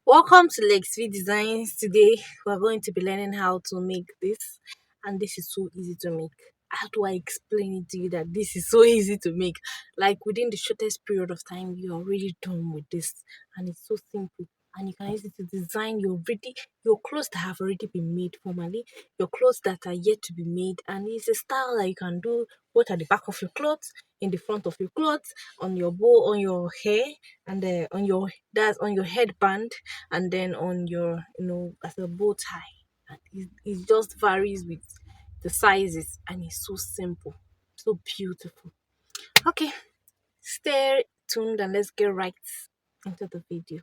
Welcome to Lex V Designs. Today we're going to be learning how to make this, and this is so easy to make. How do I explain it to you that this is so easy to make? Like within the shortest period of time, you're already done with this, and it's so simple. And you can use it to design your clothes that have already been made formally, your clothes that are yet to be made, and it's a style that you can do both at the back of your clothes, in the front of your clothes, on your bow, on your hair, and on your that's on your headband, and then on your as a bow tie. And it just varies with the sizes, and it's so simple, so beautiful. Okay, stay tuned and let's get right into the video.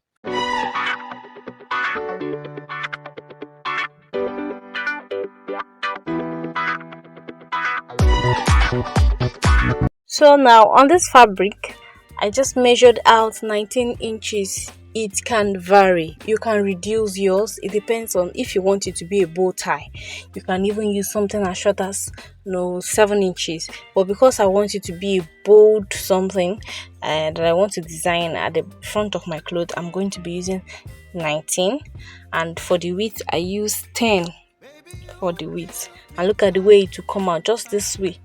So now on this fabric, I just measured out 19 inches. It can vary. You can reduce yours. It depends on if you want it to be a bow tie. You can even use something as short as 7 inches. But because I want it to be a bold something that I want to design at the front of my clothes, I'm going to be using 19. And for the width, I use 10 for the width. And look at the way it will come out just this way.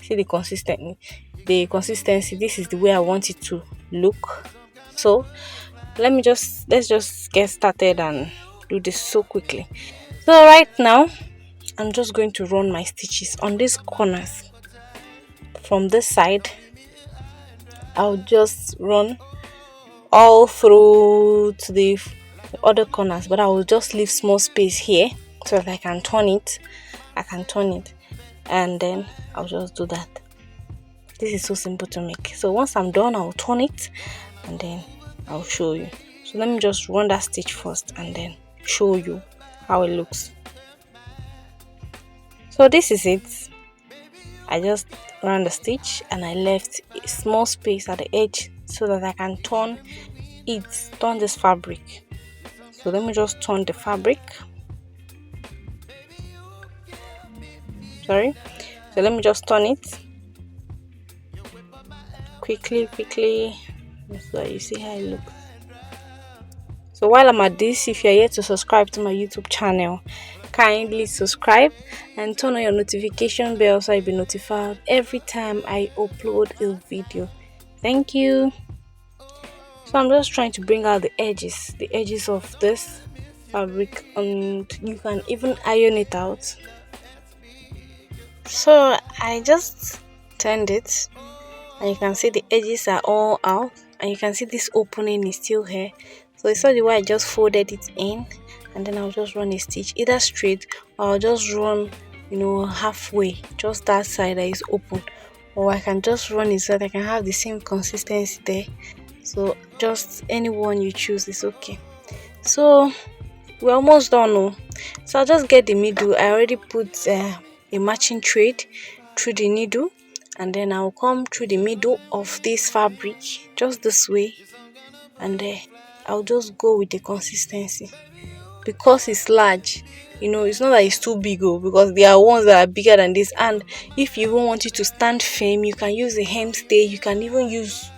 See the consistency. This is the way I want it to look. So let's just get started and do this so quickly. So right now I'm just going to run my stitches on these corners. From this side, I'll just run all through to the other corners, but I will just leave small space here so that I can turn it, and then I'll just do that. This is so simple to make. So once I'm done, I'll turn it and then I'll show you. So let me just run that stitch first and then show you how it looks. So this is it. I just ran the stitch and I left a small space at the edge so that I can turn this fabric. So let me just turn the fabric. Sorry. So let me just turn it quickly so you see how it looks. So while I'm at this, if you're yet to subscribe to my YouTube channel, kindly subscribe and turn on your notification bell so you'll be notified every time I upload a video. Thank you. So I'm just trying to bring out the edges of this fabric, and you can even iron it out. So I just turned it, and you can see the edges are all out, and you can see this opening is still here. So it's all the way I just folded it in, and then I'll just run a stitch either straight, or I'll just run halfway, just that side that is open, or I can just run it so that I can have the same consistency there. So just any one you choose is okay. So we're almost done. Oh. So I'll just get the middle. I already put a matching thread through the needle, and then I'll come through the middle of this fabric just this way, and I'll just go with the consistency. Because it's large, it's not that it's too big, because there are ones that are bigger than this. And if you even want it to stand firm, you can use a hem stay, you can even use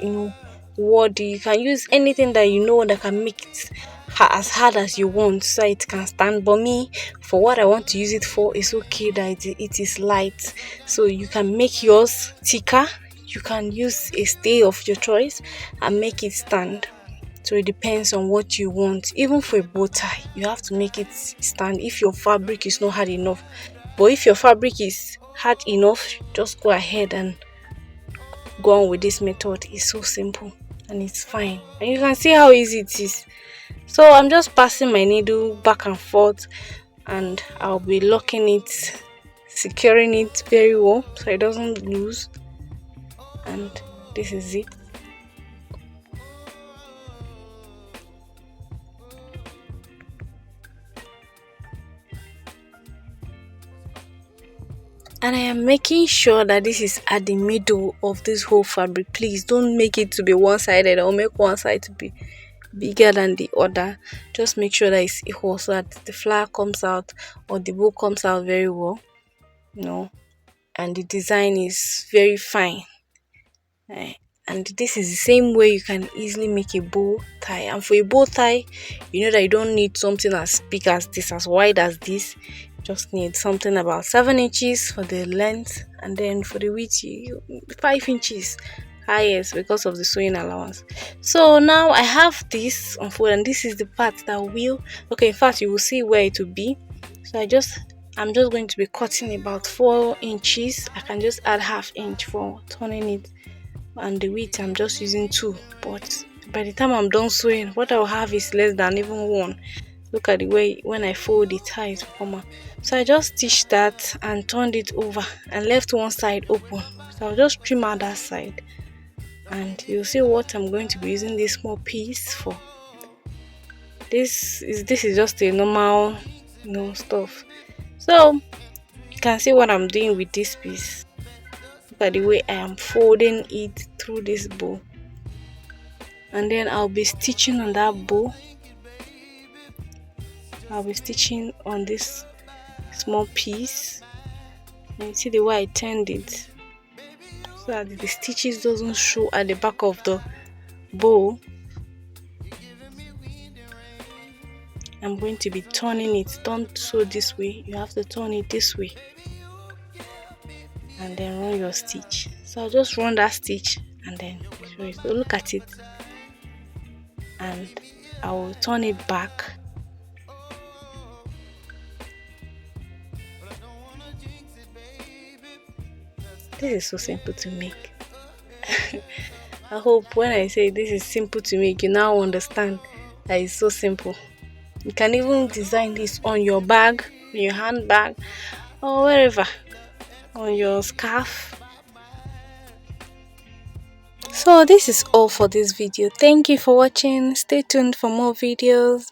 word, you can use anything that that can make it as hard as you want so it can stand. But me, for what I want to use it for, it's okay that it is light. So you can make yours thicker, you can use a stay of your choice and make it stand. So it depends on what you want. Even for a bow tie, you have to make it stand if your fabric is not hard enough. But if your fabric is hard enough, just go ahead and go on with this method. It's so simple and it's fine. And you can see how easy it is. So I'm just passing my needle back and forth, and I'll be locking it, securing it very well so it doesn't lose. And this is it. And I am making sure that this is at the middle of this whole fabric. Please don't make it to be one-sided or make one side to be bigger than the other. Just make sure that it's equal so that the flower comes out or the bow comes out very well, you know, and the design is very fine. Eh, And this is the same way you can easily make a bow tie. And for a bow tie, you know that you don't need something as big as this, as wide as this. You just need something about 7 inches for the length, and then for the width 5 inches highest because of the sewing allowance. So now I have this on fold, and this is the part that will, okay, in fact you will see where it will be. So I'm just going to be cutting about 4 inches. I can just add half inch for turning it, and the width I'm just using 2, but by the time I'm done sewing, what I'll have is less than even 1. Look at the way when I fold it, how it come out. So I just stitched that and turned it over and left one side open. So I'll just trim out that side, and you'll see what I'm going to be using this small piece for. This is just a normal, stuff. So you can see what I'm doing with this piece. Look at the way I am folding it through this bow, and then I'll be stitching on that bow. I'll be stitching on this small piece, and you see the way I turned it so that the stitches doesn't show at the back of the bow. I'm going to be turning it. Don't sew this way, you have to turn it this way, and then run your stitch. So I'll just run that stitch and then show it. So look at it, and I will turn it back. This is so simple to make. I hope when I say this is simple to make, you now understand that it's so simple. You can even design this on your bag, on your handbag, or wherever, on your scarf. So this is all for this video. Thank you for watching. Stay tuned for more videos.